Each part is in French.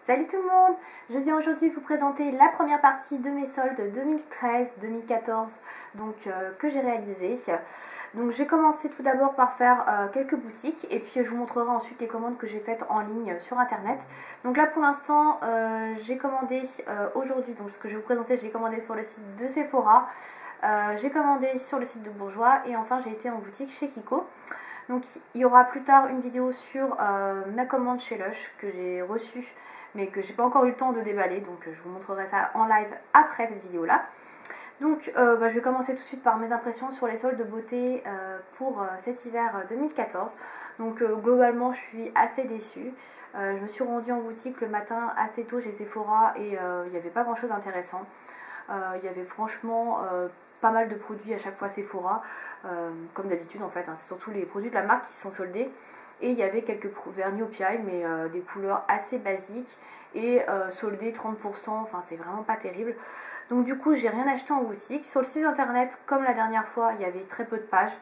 Salut tout le monde! Je viens aujourd'hui vous présenter la première partie de mes soldes 2013-2014 que j'ai réalisé. Donc j'ai commencé tout d'abord par faire quelques boutiques et puis je vous montrerai ensuite les commandes que j'ai faites en ligne sur internet. Donc là pour l'instant j'ai commandé aujourd'hui, donc ce que je vais vous présenter, je l'ai commandé sur le site de Sephora, j'ai commandé sur le site de Bourjois et enfin j'ai été en boutique chez Kiko. Donc il y aura plus tard une vidéo sur ma commande chez Lush que j'ai reçue mais que j'ai pas encore eu le temps de déballer, donc je vous montrerai ça en live après cette vidéo là. Donc je vais commencer tout de suite par mes impressions sur les soldes de beauté pour cet hiver 2014. Donc globalement je suis assez déçue. Je me suis rendue en boutique le matin assez tôt chez Sephora et il n'y avait pas grand chose d'intéressant. Il y avait franchement pas mal de produits à chaque fois Sephora, comme d'habitude en fait, hein. C'est surtout les produits de la marque qui sont soldés. Et il y avait quelques vernis au PI, mais des couleurs assez basiques et soldés 30%, enfin c'est vraiment pas terrible. Donc du coup j'ai rien acheté en boutique. Sur le site internet, comme la dernière fois, il y avait très peu de pages.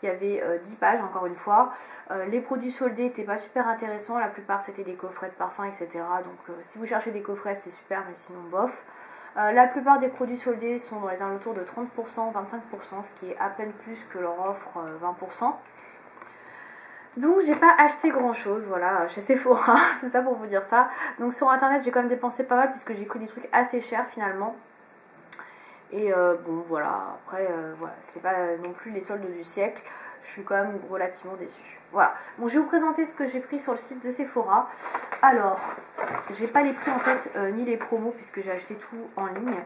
Il y avait 10 pages encore une fois. Les produits soldés n'étaient pas super intéressants, la plupart c'était des coffrets de parfums, etc. Donc si vous cherchez des coffrets c'est super, mais sinon bof. La plupart des produits soldés sont dans les alentours de 30%, 25%, ce qui est à peine plus que leur offre 20%. Donc j'ai pas acheté grand chose, voilà, chez Sephora, tout ça pour vous dire ça. Donc sur internet j'ai quand même dépensé pas mal puisque j'ai pris des trucs assez chers finalement. Et bon voilà, après voilà, c'est pas non plus les soldes du siècle, je suis quand même relativement déçue. Voilà, bon je vais vous présenter ce que j'ai pris sur le site de Sephora. Alors, j'ai pas les prix en fait, ni les promos puisque j'ai acheté tout en ligne.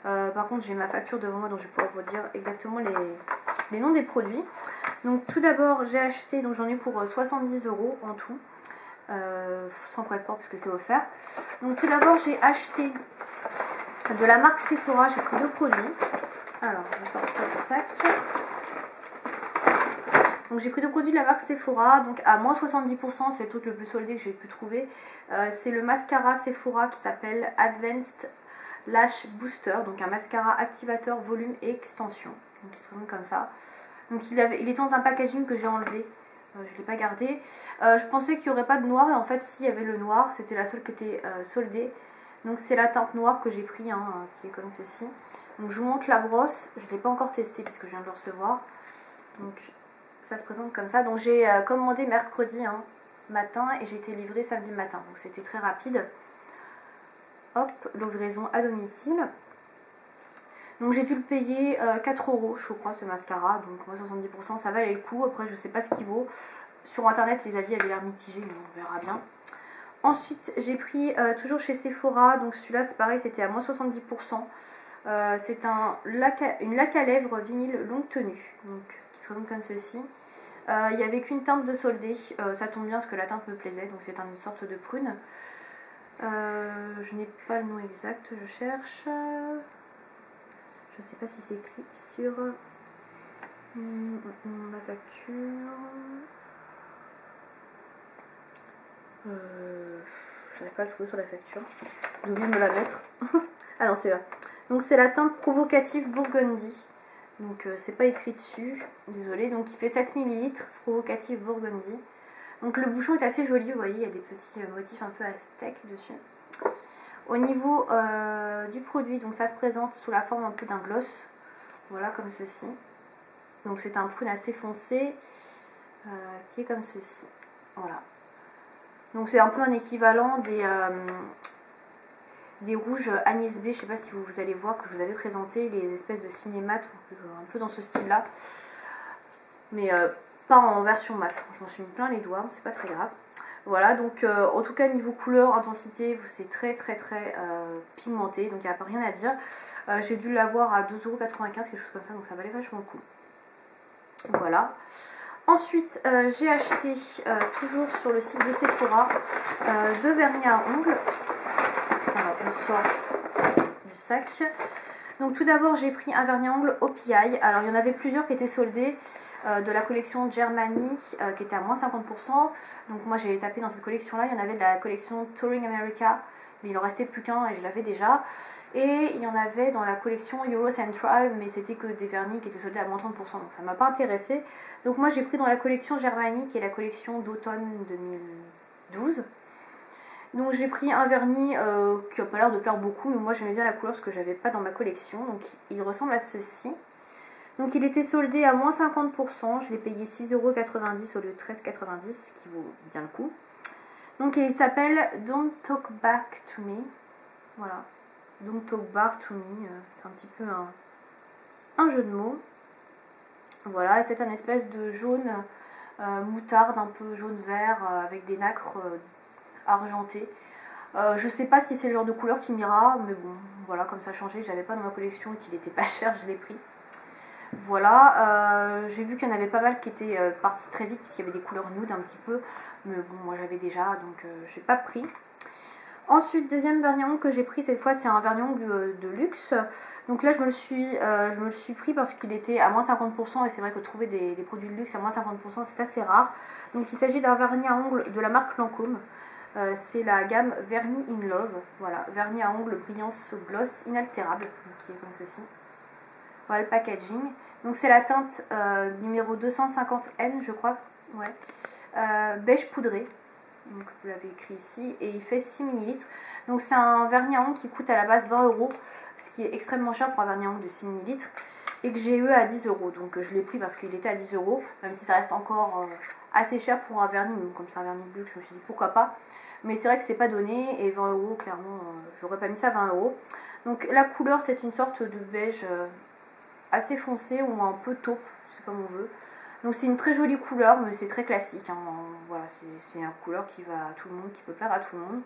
Par contre j'ai ma facture devant moi donc je vais pouvoir vous dire exactement les noms des produits. Donc tout d'abord j'ai acheté, donc j'en ai pour 70 € en tout, sans frais de port puisque c'est offert. Donc tout d'abord j'ai acheté de la marque Sephora, j'ai pris deux produits. Alors je sors ça du sac. Donc j'ai pris deux produits de la marque Sephora, donc à moins 70%, c'est le truc le plus soldé que j'ai pu trouver. C'est le mascara Sephora qui s'appelle Advanced Lash Booster, donc un mascara activateur, volume et extension. Donc il se présente comme ça. Donc il est dans un packaging que j'ai enlevé, je ne l'ai pas gardé. Je pensais qu'il n'y aurait pas de noir et en fait s'il y avait le noir, c'était la seule qui était soldée. Donc c'est la teinte noire que j'ai pris, hein, qui est comme ceci. Donc je vous montre la brosse, je ne l'ai pas encore testée puisque je viens de le recevoir. Donc ça se présente comme ça. Donc j'ai commandé mercredi matin et j'ai été livrée samedi matin. Donc c'était très rapide. Hop, livraison à domicile. Donc j'ai dû le payer 4 € je crois ce mascara, donc moi 70% ça valait le coup, après je sais pas ce qu'il vaut. Sur internet les avis avaient l'air mitigés, mais on verra bien. Ensuite j'ai pris toujours chez Sephora, donc celui-là c'est pareil, c'était à moins 70%. C'est une laque à lèvres vinyle longue tenue, donc, qui se présente comme ceci. Il n'y avait qu'une teinte de soldé, ça tombe bien parce que la teinte me plaisait, donc c'est une sorte de prune. Je n'ai pas le nom exact, je cherche. Je sais pas si c'est écrit sur la facture. Je n'avais pas le trouver sur la facture. J'ai oublié de me la mettre. Ah non, c'est là. Donc c'est la teinte provocative Burgundy. Donc c'est pas écrit dessus. Désolée. Donc il fait 7 ml. Provocative Burgundy. Donc le bouchon est assez joli. Vous voyez, il y a des petits motifs un peu aztèques dessus. Au niveau du produit, donc ça se présente sous la forme un peu d'un gloss, voilà comme ceci. Donc c'est un prune assez foncé qui est comme ceci, voilà. Donc c'est un peu un équivalent des rouges Agnès B, je sais pas si vous allez voir que je vous avais présenté les espèces de cinémat, un peu dans ce style là, mais pas en version mat. Je m'en suis mis plein les doigts, c'est pas très grave. Voilà, donc en tout cas niveau couleur, intensité, c'est très pigmenté, donc il n'y a pas rien à dire. J'ai dû l'avoir à 2,95 €, quelque chose comme ça, donc ça valait vachement le coup. Voilà. Ensuite, j'ai acheté, toujours sur le site de Sephora, deux vernis à ongles. Alors, je sors du sac. Donc tout d'abord, j'ai pris un vernis à ongles au PI. Alors, il y en avait plusieurs qui étaient soldés. De la collection Germany qui était à moins 50%. Donc moi j'ai tapé dans cette collection là, il y en avait de la collection Touring America, mais il en restait plus qu'un et je l'avais déjà. Et il y en avait dans la collection Euro Central, mais c'était que des vernis qui étaient soldés à moins 30%, donc ça m'a pas intéressé. Donc moi j'ai pris dans la collection Germany qui est la collection d'automne 2012. Donc j'ai pris un vernis qui n'a pas l'air de plaire beaucoup, mais moi j'aimais bien la couleur parce que j'avais pas dans ma collection. Donc il ressemble à ceci. Donc il était soldé à moins 50%, je l'ai payé 6,90 € au lieu de 13,90 €, ce qui vaut bien le coup. Donc il s'appelle Don't Talk Back to Me. Voilà, Don't Talk Back to Me, c'est un petit peu un jeu de mots. Voilà, c'est un espèce de jaune moutarde, un peu jaune-vert, avec des nacres argentées. Je sais pas si c'est le genre de couleur qui m'ira, mais bon, voilà, comme ça a changé, j'avais pas dans ma collection et qu'il était pas cher, je l'ai pris. Voilà, j'ai vu qu'il y en avait pas mal qui étaient partis très vite, puisqu'il y avait des couleurs nude un petit peu, mais bon, moi j'avais déjà, donc j'ai pas pris. Ensuite, deuxième vernis à ongles que j'ai pris cette fois, c'est un vernis à ongles de luxe. Donc là, je me le suis pris parce qu'il était à moins 50%, et c'est vrai que trouver des produits de luxe à moins 50%, c'est assez rare. Donc il s'agit d'un vernis à ongles de la marque Lancôme. C'est la gamme Vernis in Love. Voilà, vernis à ongles brillance gloss inaltérable, qui est comme ceci. Voilà le packaging. Donc c'est la teinte numéro 250N, je crois. Ouais. Beige poudré. Donc vous l'avez écrit ici. Et il fait 6 ml. Donc c'est un vernis à ongles qui coûte à la base 20 €. Ce qui est extrêmement cher pour un vernis à ongles de 6 ml. Et que j'ai eu à 10 €. Donc je l'ai pris parce qu'il était à 10 €. Même si ça reste encore assez cher pour un vernis. Donc comme c'est un vernis de luxe, je me suis dit pourquoi pas. Mais c'est vrai que c'est pas donné. Et 20 €, clairement, j'aurais pas mis ça à 20 €. Donc la couleur, c'est une sorte de beige assez foncé ou un peu taupe, c'est comme on veut. Donc c'est une très jolie couleur, mais c'est très classique, hein. Voilà, c'est une couleur qui va à tout le monde, qui peut plaire à tout le monde.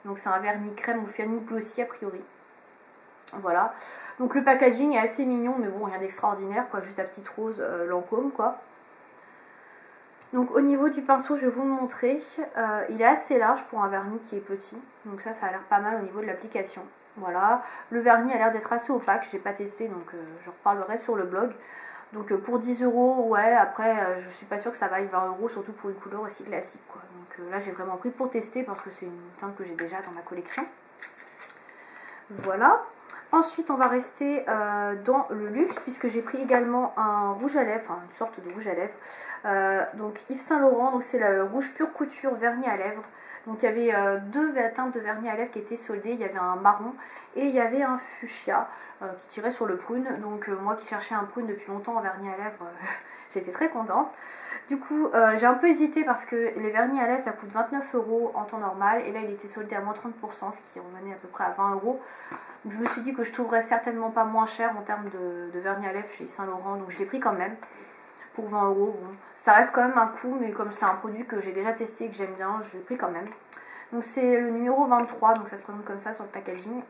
Donc c'est un vernis crème ou vernis glossy a priori. Voilà. Donc le packaging est assez mignon, mais bon, rien d'extraordinaire, quoi, juste la petite rose Lancôme, quoi. Donc au niveau du pinceau, je vais vous le montrer. Il est assez large pour un vernis qui est petit, donc ça a l'air pas mal au niveau de l'application. Voilà, le vernis a l'air d'être assez opaque, j'ai pas testé, donc je reparlerai sur le blog. Donc pour 10 €, ouais, après je suis pas sûre que ça vaille 20 €, surtout pour une couleur aussi classique, quoi. Donc là j'ai vraiment pris pour tester parce que c'est une teinte que j'ai déjà dans ma collection. Voilà. Ensuite on va rester dans le luxe, puisque j'ai pris également un rouge à lèvres, enfin une sorte de rouge à lèvres. Donc Yves Saint Laurent, donc c'est le rouge pure couture vernis à lèvres. Donc il y avait deux teintes de vernis à lèvres qui étaient soldées, il y avait un marron et il y avait un fuchsia qui tirait sur le prune. Donc moi qui cherchais un prune depuis longtemps en vernis à lèvres, j'étais très contente. Du coup j'ai un peu hésité parce que les vernis à lèvres ça coûte 29 € en temps normal, et là il était soldé à moins 30%, ce qui revenait à peu près à 20 €. Je me suis dit que je trouverais certainement pas moins cher en termes de vernis à lèvres chez Yves Saint Laurent, donc je l'ai pris quand même. Pour 20 €, bon, ça reste quand même un coût, mais comme c'est un produit que j'ai déjà testé et que j'aime bien, je l'ai pris quand même. Donc c'est le numéro 23, donc ça se présente comme ça sur le packaging.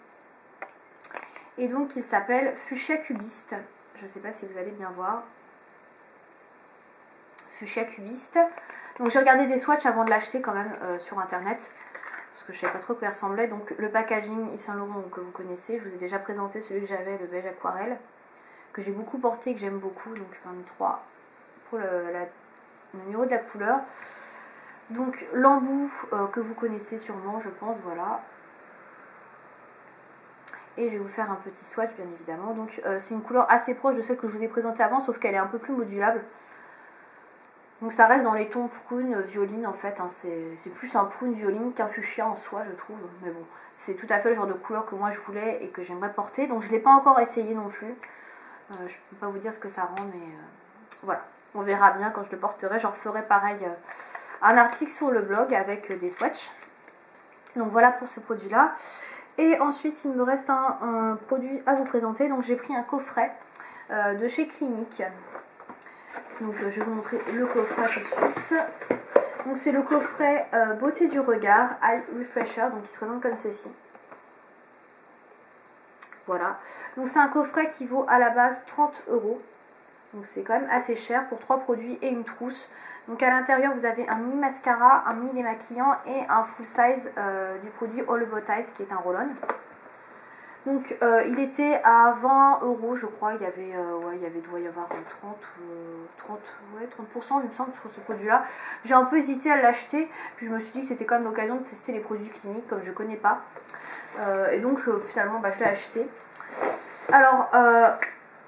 Et donc il s'appelle Fuchsia Cubiste. Je ne sais pas si vous allez bien voir. Fuchsia Cubiste. Donc j'ai regardé des swatchs avant de l'acheter quand même sur internet, parce que je ne savais pas trop à quoi il ressemblait. Donc le packaging Yves Saint Laurent que vous connaissez, je vous ai déjà présenté celui que j'avais, le beige aquarelle, que j'ai beaucoup porté, que j'aime beaucoup, donc 23 pour le numéro de la couleur. Donc l'embout que vous connaissez sûrement, je pense, voilà. Et je vais vous faire un petit swatch bien évidemment. Donc c'est une couleur assez proche de celle que je vous ai présentée avant, sauf qu'elle est un peu plus modulable. Donc ça reste dans les tons prune, violine en fait, hein. C'est plus un prune violine qu'un fuchsia en soi, je trouve. Mais bon, c'est tout à fait le genre de couleur que moi je voulais et que j'aimerais porter. Donc je ne l'ai pas encore essayé non plus. Je ne peux pas vous dire ce que ça rend, mais voilà. On verra bien quand je le porterai. J'en referai pareil un article sur le blog avec des swatchs. Donc voilà pour ce produit là. Et ensuite il me reste un produit à vous présenter. Donc j'ai pris un coffret de chez Clinique. Donc je vais vous montrer le coffret tout de suite. Donc c'est le coffret Beauté du regard Eye Refresher. Donc il se présente comme ceci. Voilà. Donc c'est un coffret qui vaut à la base 30 €. Donc c'est quand même assez cher pour 3 produits et une trousse. Donc à l'intérieur vous avez un mini mascara, un mini démaquillant et un full size du produit All About Eyes qui est un roll-on. Donc il était à 20 € je crois, il y avait, doit y avoir 30%, je me semble, sur ce produit là. J'ai un peu hésité à l'acheter, puis je me suis dit que c'était quand même l'occasion de tester les produits Clinique comme je ne connais pas. Et donc finalement je l'ai acheté. Alors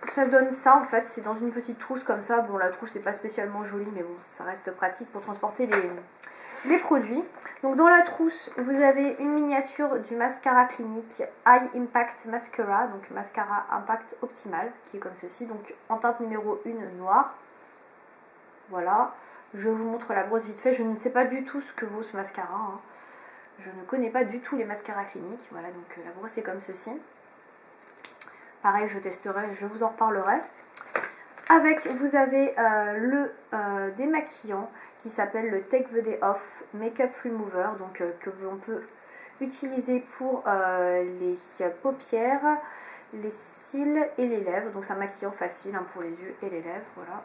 ça donne ça en fait, c'est dans une petite trousse comme ça. Bon, la trousse n'est pas spécialement jolie, mais bon, ça reste pratique pour transporter les produits. Donc dans la trousse, vous avez une miniature du mascara Clinique High Impact Mascara, donc mascara impact optimal, qui est comme ceci, donc en teinte numéro 1 noire. Voilà, je vous montre la brosse vite fait, je ne sais pas du tout ce que vaut ce mascara, hein. Je ne connais pas du tout les mascaras Clinique. Voilà, donc la brosse est comme ceci. Pareil, je testerai, je vous en reparlerai. Avec, vous avez le démaquillant qui s'appelle le Take the Day Off Makeup Remover, donc que l'on peut utiliser pour les paupières, les cils et les lèvres. Donc c'est un maquillant facile, hein, pour les yeux et les lèvres, voilà.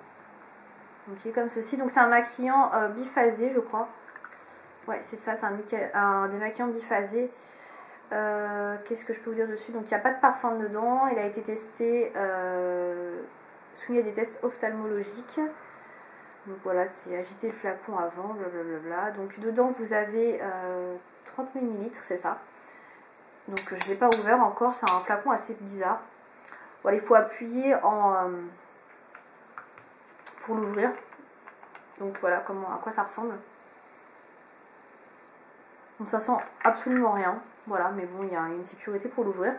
Donc il est comme ceci, donc c'est un maquillant biphasé, je crois. Ouais, c'est ça, c'est un démaquillant biphasé. Qu'est-ce que je peux vous dire dessus? Donc il n'y a pas de parfum dedans, il a été testé, soumis à des tests ophtalmologiques. Donc voilà, c'est agiter le flacon avant, blablabla. Donc dedans vous avez 30 ml, c'est ça. Donc je ne l'ai pas ouvert encore, c'est un flacon assez bizarre. Voilà, il faut appuyer pour l'ouvrir. Donc voilà à quoi ça ressemble. Donc ça sent absolument rien. Voilà, mais bon, il y a une sécurité pour l'ouvrir.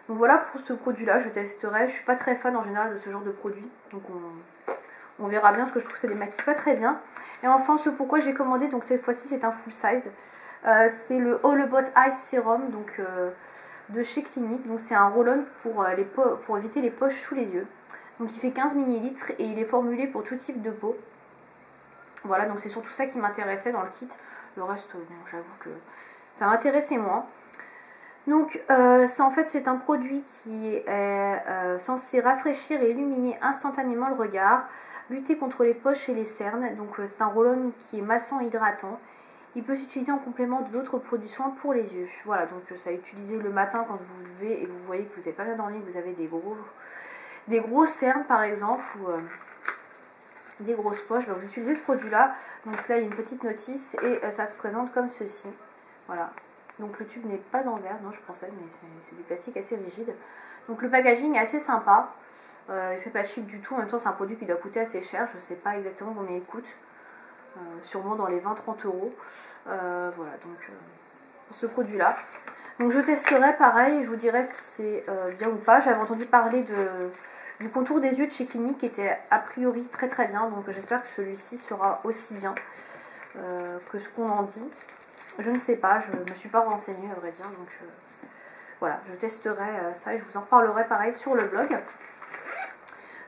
Donc voilà pour ce produit là, je testerai. Je suis pas très fan en général de ce genre de produit. Donc on verra bien, parce que je trouve que ça démaquille pas très bien. Et enfin, ce pourquoi j'ai commandé, donc cette fois-ci c'est un full size. C'est le All About Eyes Serum, donc de chez Clinique. Donc c'est un roll-on pour éviter les poches sous les yeux. Donc il fait 15 ml et il est formulé pour tout type de peau. Voilà, donc c'est surtout ça qui m'intéressait dans le kit. Le reste, bon, j'avoue que ça m'intéressait moins. Donc en fait c'est un produit qui est censé rafraîchir et illuminer instantanément le regard, lutter contre les poches et les cernes. Donc c'est un roll-on qui est massant et hydratant. Il peut s'utiliser en complément d'autres produits soins pour les yeux. Voilà, donc ça a utilisé le matin quand vous vous levez et vous voyez que vous n'avez pas bien dormi, que vous avez des gros cernes par exemple, ou des grosses poches, bah, vous utilisez ce produit là. Donc là il y a une petite notice et ça se présente comme ceci. Voilà, donc le tube n'est pas en verre, non je pensais, mais c'est du plastique assez rigide. Donc le packaging est assez sympa, il fait pas cheap du tout. En même temps c'est un produit qui doit coûter assez cher, je sais pas exactement combien il coûte, sûrement dans les 20-30 euros. Voilà, donc pour ce produit là. Donc je testerai pareil, je vous dirai si c'est bien ou pas. J'avais entendu parler du contour des yeux de chez Clinique qui était a priori très très bien, donc j'espère que celui-ci sera aussi bien que ce qu'on en dit. Je ne sais pas, je ne me suis pas renseignée à vrai dire, donc voilà, je testerai ça et je vous en reparlerai pareil sur le blog.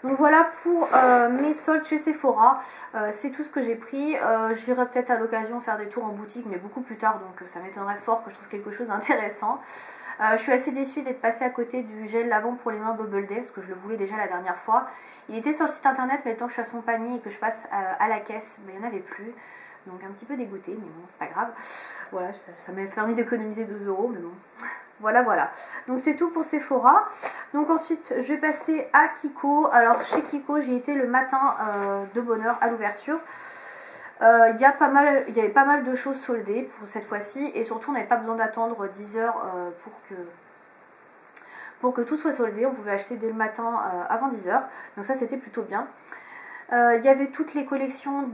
Donc voilà pour mes soldes chez Sephora, c'est tout ce que j'ai pris. J'irai peut-être à l'occasion faire des tours en boutique, mais beaucoup plus tard, donc ça m'étonnerait fort que je trouve quelque chose d'intéressant. Je suis assez déçue d'être passée à côté du gel lavant pour les mains Bubble Day, parce que je le voulais déjà la dernière fois. Il était sur le site internet, mais le temps que je fasse mon panier et que je passe à la caisse, il n'y en avait plus. Donc un petit peu dégoûtée, mais bon, c'est pas grave. Voilà, ça m'a permis d'économiser 2 euros, mais bon. Voilà. Donc c'est tout pour Sephora. Donc ensuite, je vais passer à Kiko. Alors chez Kiko, j'y étais le matin de bonne heure à l'ouverture. Il y avait pas mal de choses soldées pour cette fois-ci. Et surtout, on n'avait pas besoin d'attendre 10 heures pour que tout soit soldé. On pouvait acheter dès le matin avant 10 heures. Donc ça, c'était plutôt bien. Il y avait toutes les collections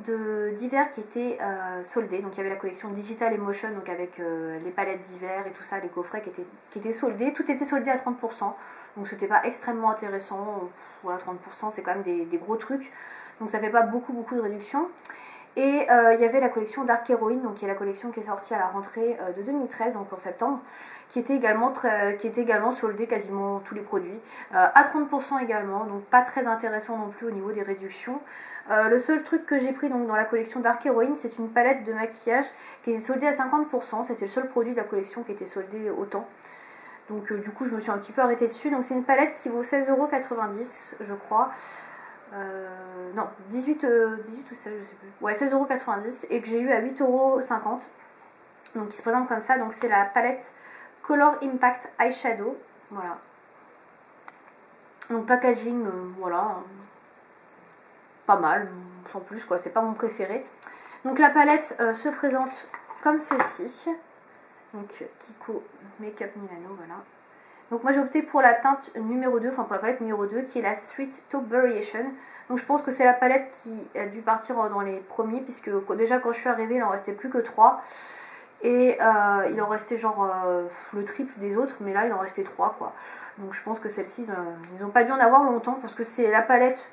d'hiver qui étaient soldées. Donc il y avait la collection Digital Emotion, donc avec les palettes d'hiver et tout ça, les coffrets qui étaient soldés. Tout était soldé à 30%. Donc c'était pas extrêmement intéressant. Voilà, 30% c'est quand même des gros trucs. Donc ça fait pas beaucoup de réduction. Et il y avait la collection Dark Heroine, donc qui est la collection qui est sortie à la rentrée de 2013, donc en septembre, qui était également soldée quasiment tous les produits, à 30% également, donc pas très intéressant non plus au niveau des réductions. Le seul truc que j'ai pris donc dans la collection Dark Heroine, c'est une palette de maquillage qui était soldée à 50%, c'était le seul produit de la collection qui était soldé autant. Donc du coup je me suis un petit peu arrêtée dessus. Donc c'est une palette qui vaut 16,90 € je crois. Non, 18 ou 16, je sais plus. Ouais, 16,90 € et que j'ai eu à 8,50 €. Donc il se présente comme ça. Donc c'est la palette Color Impact Eyeshadow. Voilà. Donc packaging, voilà. Pas mal, sans plus quoi. C'est pas mon préféré. Donc la palette se présente comme ceci. Donc Kiko Makeup Milano, voilà. Donc moi j'ai opté pour la teinte numéro 2, enfin pour la palette numéro 2 qui est la Street Taupe Variation. Donc je pense que c'est la palette qui a dû partir dans les premiers, puisque déjà quand je suis arrivée il en restait plus que 3. Et il en restait genre le triple des autres, mais là il en restait 3 quoi. Donc je pense que celle-ci, ils n'ont pas dû en avoir longtemps, parce que c'est la palette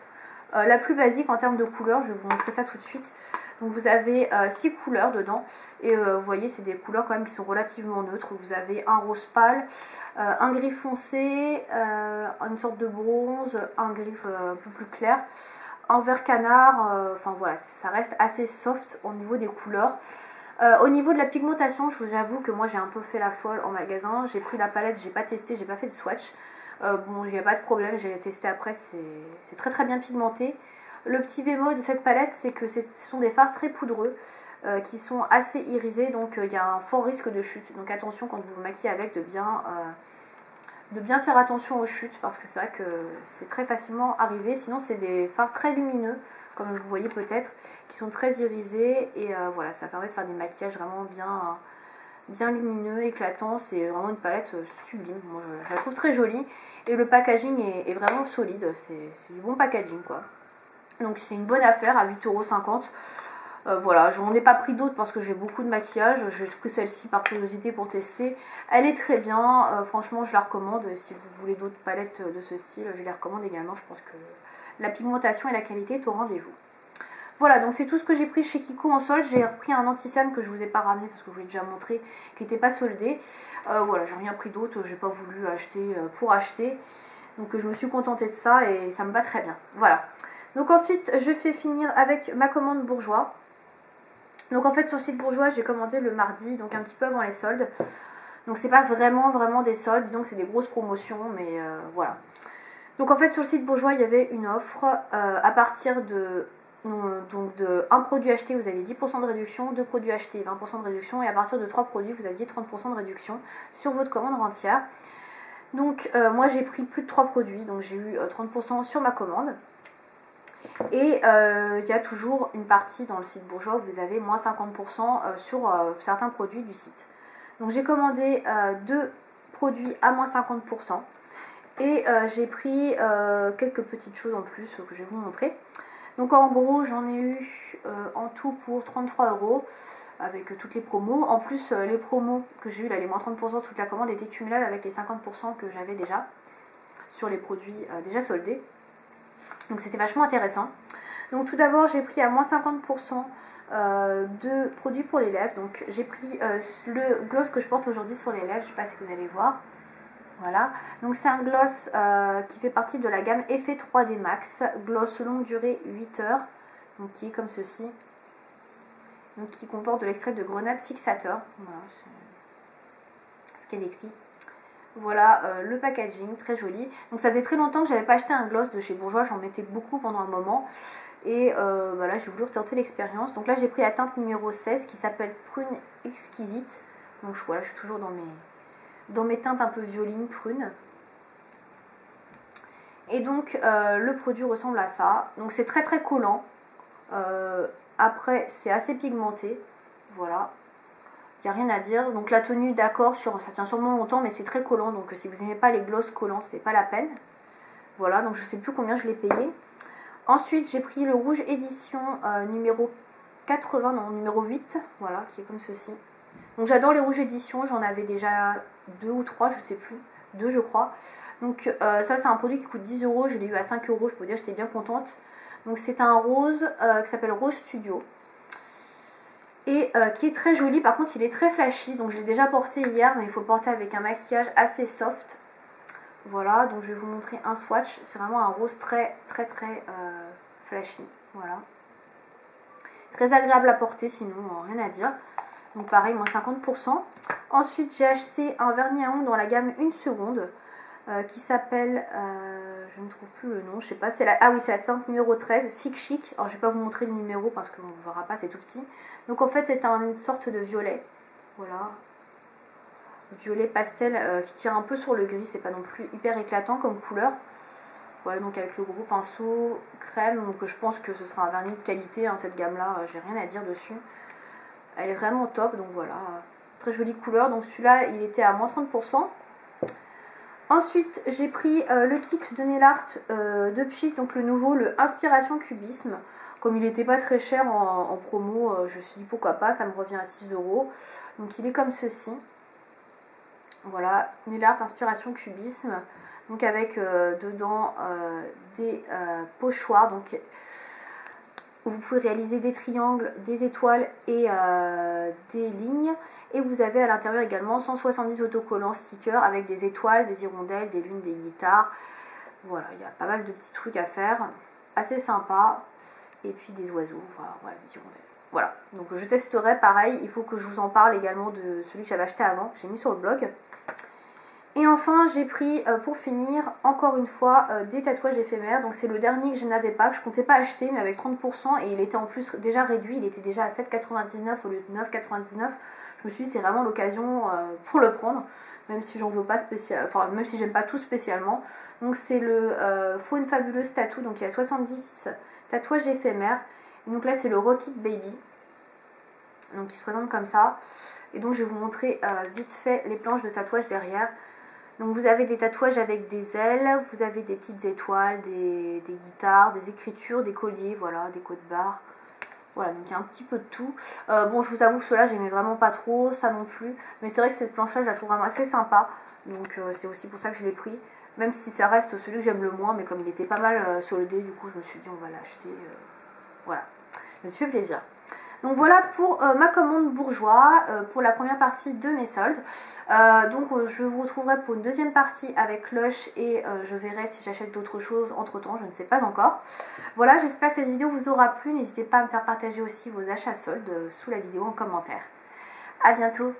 la plus basique en termes de couleurs. Je vais vous montrer ça tout de suite. Donc vous avez 6 couleurs dedans, et vous voyez c'est des couleurs quand même qui sont relativement neutres. Vous avez un rose pâle, un gris foncé, une sorte de bronze, un gris un peu plus clair, un vert canard, enfin voilà, ça reste assez soft au niveau des couleurs. Au niveau de la pigmentation, je vous avoue que moi j'ai un peu fait la folle en magasin. J'ai pris la palette, j'ai pas testé, j'ai pas fait de swatch. Bon, il n'y a pas de problème, j'ai testé après, c'est très très bien pigmenté. Le petit bémol de cette palette, c'est que ce sont des fards très poudreux qui sont assez irisés, donc il y a un fort risque de chute. Donc attention quand vous vous maquillez avec de bien faire attention aux chutes, parce que c'est vrai que c'est très facilement arrivé. Sinon c'est des fards très lumineux, comme vous voyez peut-être, qui sont très irisés, et voilà, ça permet de faire des maquillages vraiment bien lumineux, éclatants. C'est vraiment une palette sublime, moi je la trouve très jolie, et le packaging est vraiment solide, c'est du bon packaging quoi. Donc c'est une bonne affaire à 8,50 €. Voilà, j'en ai pas pris d'autres parce que j'ai beaucoup de maquillage. J'ai pris celle-ci par curiosité pour tester. Elle est très bien, franchement je la recommande. Si vous voulez d'autres palettes de ce style, je les recommande également. Je pense que la pigmentation et la qualité est au rendez-vous. Voilà, donc c'est tout ce que j'ai pris chez Kiko en solde. J'ai repris un anti-cerne que je vous ai pas ramené parce que je vous l'ai déjà montré, qui n'était pas soldé. Voilà, j'ai rien pris d'autre, j'ai pas voulu acheter pour acheter. Donc je me suis contentée de ça et ça me va très bien. Voilà. Donc ensuite, je fais finir avec ma commande Bourjois. Donc en fait sur le site Bourjois, j'ai commandé le mardi, donc un petit peu avant les soldes. Donc c'est pas vraiment des soldes, disons que c'est des grosses promotions, mais voilà. Donc en fait sur le site Bourjois, il y avait une offre à partir de un produit acheté, vous avez 10% de réduction, 2 produits achetés, 20% de réduction, et à partir de 3 produits, vous aviez 30% de réduction sur votre commande entière. Donc moi j'ai pris plus de 3 produits, donc j'ai eu 30% sur ma commande. Et il y a toujours une partie dans le site Bourjois où vous avez moins 50% sur certains produits du site. Donc j'ai commandé 2 produits à moins 50%, et j'ai pris quelques petites choses en plus que je vais vous montrer. Donc en gros j'en ai eu en tout pour 33 € avec toutes les promos. En plus les promos que j'ai eu là, les moins 30% sur toute la commande, étaient cumulables avec les 50% que j'avais déjà sur les produits déjà soldés. Donc c'était vachement intéressant. Donc tout d'abord j'ai pris à moins 50% de produits pour les lèvres. Donc j'ai pris le gloss que je porte aujourd'hui sur les lèvres, je ne sais pas si vous allez voir. Voilà, donc c'est un gloss qui fait partie de la gamme Effet 3D Max, gloss longue durée 8 heures, donc qui est comme ceci, donc qui comporte de l'extrait de grenade fixateur. Voilà, c'est ce qui est décrit. Voilà le packaging, très joli. Donc ça faisait très longtemps que j'avais pas acheté un gloss de chez Bourjois, j'en mettais beaucoup pendant un moment. Et voilà, j'ai voulu retenter l'expérience. Donc là j'ai pris la teinte numéro 16 qui s'appelle Prune Exquisite. Donc voilà, je suis toujours dans mes teintes un peu violines, prunes. Et donc le produit ressemble à ça. Donc c'est très très collant. Après c'est assez pigmenté. Voilà. Il n'y a rien à dire. Donc la tenue d'accord, ça tient sûrement longtemps, mais c'est très collant. Donc si vous n'aimez pas les gloss collants, c'est pas la peine. Voilà, donc je sais plus combien je l'ai payé. Ensuite j'ai pris le rouge édition numéro 80, non numéro 8. Voilà, qui est comme ceci. Donc j'adore les rouges éditions, j'en avais déjà 2 ou 3, je sais plus, 2 je crois. Donc ça c'est un produit qui coûte 10 €, je l'ai eu à 5 €, je peux dire j'étais bien contente. Donc c'est un rose qui s'appelle Rose Studio. Et qui est très joli, par contre il est très flashy, donc je l'ai déjà porté hier, mais il faut le porter avec un maquillage assez soft. Voilà, donc je vais vous montrer un swatch, c'est vraiment un rose très flashy, voilà. Très agréable à porter sinon, rien à dire. Donc pareil, moins 50%. Ensuite, j'ai acheté un vernis à ongles dans la gamme 1 seconde qui s'appelle, je ne trouve plus le nom, je sais pas, ah oui, c'est la teinte numéro 13, Fic Chic. Alors je vais pas vous montrer le numéro parce qu'on ne verra pas, c'est tout petit. Donc en fait, c'est une sorte de violet, voilà. Violet pastel qui tire un peu sur le gris, c'est pas non plus hyper éclatant comme couleur. Voilà, donc avec le gros pinceau crème, donc je pense que ce sera un vernis de qualité, hein, cette gamme-là, j'ai rien à dire dessus. Elle est vraiment top, donc voilà, très jolie couleur. Donc celui-là, il était à moins 30%. Ensuite, j'ai pris le kit de Nail Art de Pchit, donc le nouveau, le Inspiration Cubisme. Comme il n'était pas très cher en promo, je me suis dit pourquoi pas, ça me revient à 6 €. Donc il est comme ceci. Voilà, Nail Art Inspiration Cubisme. Donc avec dedans des pochoirs. Donc vous pouvez réaliser des triangles, des étoiles et des lignes. Et vous avez à l'intérieur également 170 autocollants stickers avec des étoiles, des hirondelles, des lunes, des guitares. Voilà, il y a pas mal de petits trucs à faire. Assez sympa. Et puis des oiseaux, voilà, des hirondelles. Voilà, donc je testerai pareil. Il faut que je vous en parle également de celui que j'avais acheté avant. J'ai mis sur le blog. Et enfin, j'ai pris, pour finir, encore une fois, des tatouages éphémères. Donc c'est le dernier que je n'avais pas, que je comptais pas acheter, mais avec 30%. Et il était en plus déjà réduit, il était déjà à 7,99 au lieu de 9,99. Je me suis dit, c'est vraiment l'occasion pour le prendre, même si j'en veux pas spécial, enfin même si j'aime pas tout spécialement. Donc c'est le Faux une fabuleuse tattoo, donc il y a 70 tatouages éphémères. Et donc là c'est le Rocket Baby, donc il se présente comme ça. Et donc je vais vous montrer vite fait les planches de tatouage derrière. Donc vous avez des tatouages avec des ailes, vous avez des petites étoiles, des guitares, des écritures, des colliers, voilà, des codes-barres. Voilà, donc il y a un petit peu de tout. Bon, je vous avoue que ceux-là, j'aimais vraiment pas trop, ça non plus. Mais c'est vrai que cette planche-là, je la trouve vraiment assez sympa. Donc c'est aussi pour ça que je l'ai pris. Même si ça reste celui que j'aime le moins, mais comme il était pas mal soldé, du coup, je me suis dit, on va l'acheter. Voilà, je me suis fait plaisir. Donc voilà pour ma commande bourgeois, pour la première partie de mes soldes. Donc je vous retrouverai pour une deuxième partie avec Lush et je verrai si j'achète d'autres choses entre temps, je ne sais pas encore. Voilà, j'espère que cette vidéo vous aura plu, n'hésitez pas à me faire partager aussi vos achats soldes sous la vidéo en commentaire. A bientôt!